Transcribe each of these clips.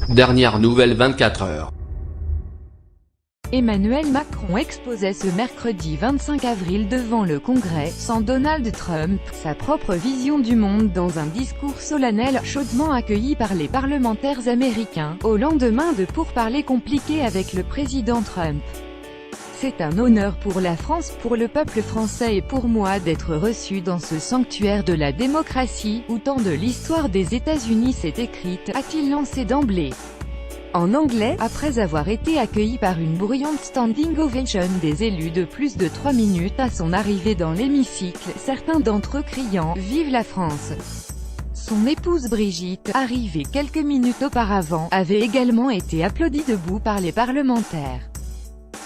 Dernière nouvelle 24 heures. Emmanuel Macron exposait ce mercredi 25 avril devant le Congrès, sans Donald Trump, sa propre vision du monde dans un discours solennel, chaudement accueilli par les parlementaires américains, au lendemain de pourparlers compliqués avec le président Trump. C'est un honneur pour la France, pour le peuple français et pour moi d'être reçu dans ce sanctuaire de la démocratie, où tant de l'histoire des États-Unis s'est écrite, a-t-il lancé d'emblée. En anglais, après avoir été accueilli par une bruyante standing ovation des élus de plus de 3 minutes à son arrivée dans l'hémicycle, certains d'entre eux criant « Vive la France !». Son épouse Brigitte, arrivée quelques minutes auparavant, avait également été applaudie debout par les parlementaires.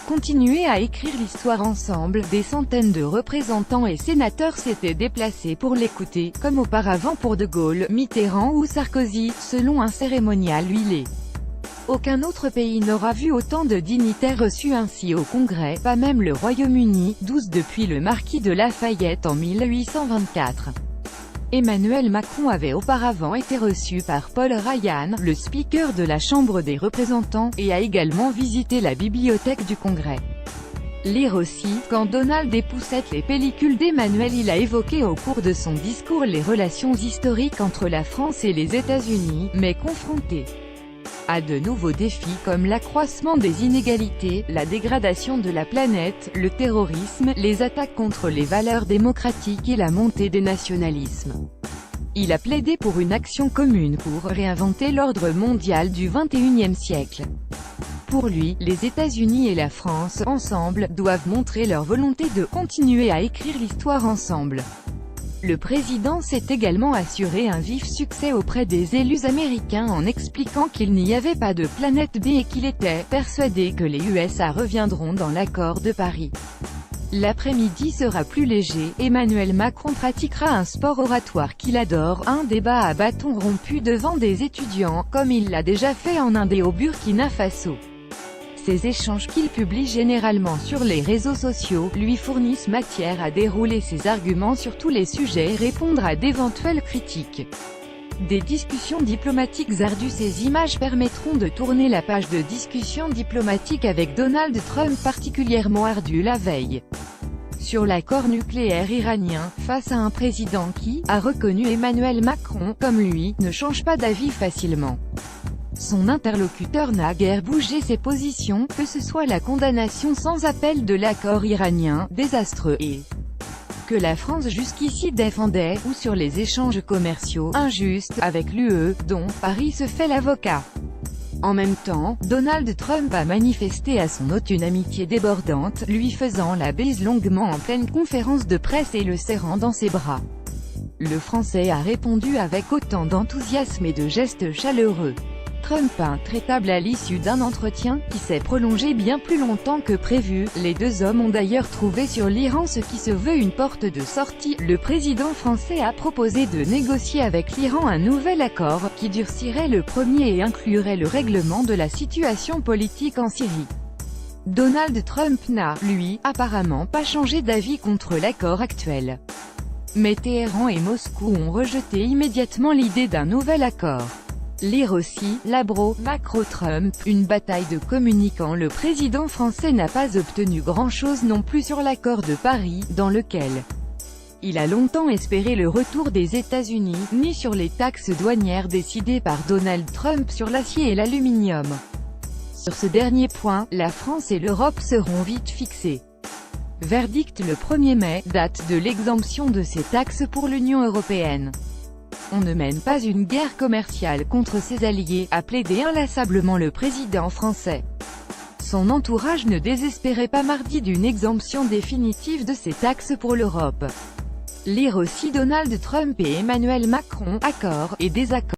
Continuer à écrire l'histoire ensemble, des centaines de représentants et sénateurs s'étaient déplacés pour l'écouter, comme auparavant pour De Gaulle, Mitterrand ou Sarkozy, selon un cérémonial huilé. Aucun autre pays n'aura vu autant de dignitaires reçus ainsi au Congrès, pas même le Royaume-Uni, 12 depuis le marquis de Lafayette en 1824. Emmanuel Macron avait auparavant été reçu par Paul Ryan, le speaker de la Chambre des représentants, et a également visité la bibliothèque du Congrès. Lire aussi, quand Donald époussette les pellicules d'Emmanuel, il a évoqué au cours de son discours les relations historiques entre la France et les États-Unis, mais confronté à de nouveaux défis comme l'accroissement des inégalités, la dégradation de la planète, le terrorisme, les attaques contre les valeurs démocratiques et la montée des nationalismes. Il a plaidé pour une action commune pour réinventer l'ordre mondial du XXIe siècle. Pour lui, les États-Unis et la France, ensemble, doivent montrer leur volonté de continuer à écrire l'histoire ensemble. Le président s'est également assuré un vif succès auprès des élus américains en expliquant qu'il n'y avait pas de planète B et qu'il était persuadé que les USA reviendront dans l'accord de Paris. L'après-midi sera plus léger, Emmanuel Macron pratiquera un sport oratoire qu'il adore, un débat à bâton rompu devant des étudiants, comme il l'a déjà fait en Inde et au Burkina Faso. Ces échanges qu'il publie généralement sur les réseaux sociaux, lui fournissent matière à dérouler ses arguments sur tous les sujets et répondre à d'éventuelles critiques. Des discussions diplomatiques ardues. Ces images permettront de tourner la page de discussions diplomatiques avec Donald Trump particulièrement ardue la veille sur l'accord nucléaire iranien, face à un président qui, a reconnu Emmanuel Macron, comme lui, ne change pas d'avis facilement. Son interlocuteur n'a guère bougé ses positions, que ce soit la condamnation sans appel de l'accord iranien, désastreux, et que la France jusqu'ici défendait, ou sur les échanges commerciaux, injustes, avec l'UE, dont Paris se fait l'avocat. En même temps, Donald Trump a manifesté à son hôte une amitié débordante, lui faisant la bise longuement en pleine conférence de presse et le serrant dans ses bras. Le Français a répondu avec autant d'enthousiasme et de gestes chaleureux. Trump intraitable à l'issue d'un entretien qui s'est prolongé bien plus longtemps que prévu. Les deux hommes ont d'ailleurs trouvé sur l'Iran ce qui se veut une porte de sortie. Le président français a proposé de négocier avec l'Iran un nouvel accord, qui durcirait le premier et inclurait le règlement de la situation politique en Syrie. Donald Trump n'a, lui, apparemment pas changé d'avis contre l'accord actuel. Mais Téhéran et Moscou ont rejeté immédiatement l'idée d'un nouvel accord. Lire aussi, Labro, Macron-Trump, une bataille de communicants. Le président français n'a pas obtenu grand-chose non plus sur l'accord de Paris, dans lequel il a longtemps espéré le retour des États-Unis, ni sur les taxes douanières décidées par Donald Trump sur l'acier et l'aluminium. Sur ce dernier point, la France et l'Europe seront vite fixées. Verdict le 1er mai, date de l'exemption de ces taxes pour l'Union européenne. On ne mène pas une guerre commerciale contre ses alliés, a plaidé inlassablement le président français. Son entourage ne désespérait pas mardi d'une exemption définitive de ces taxes pour l'Europe. Lire aussi Donald Trump et Emmanuel Macron, accord et désaccord.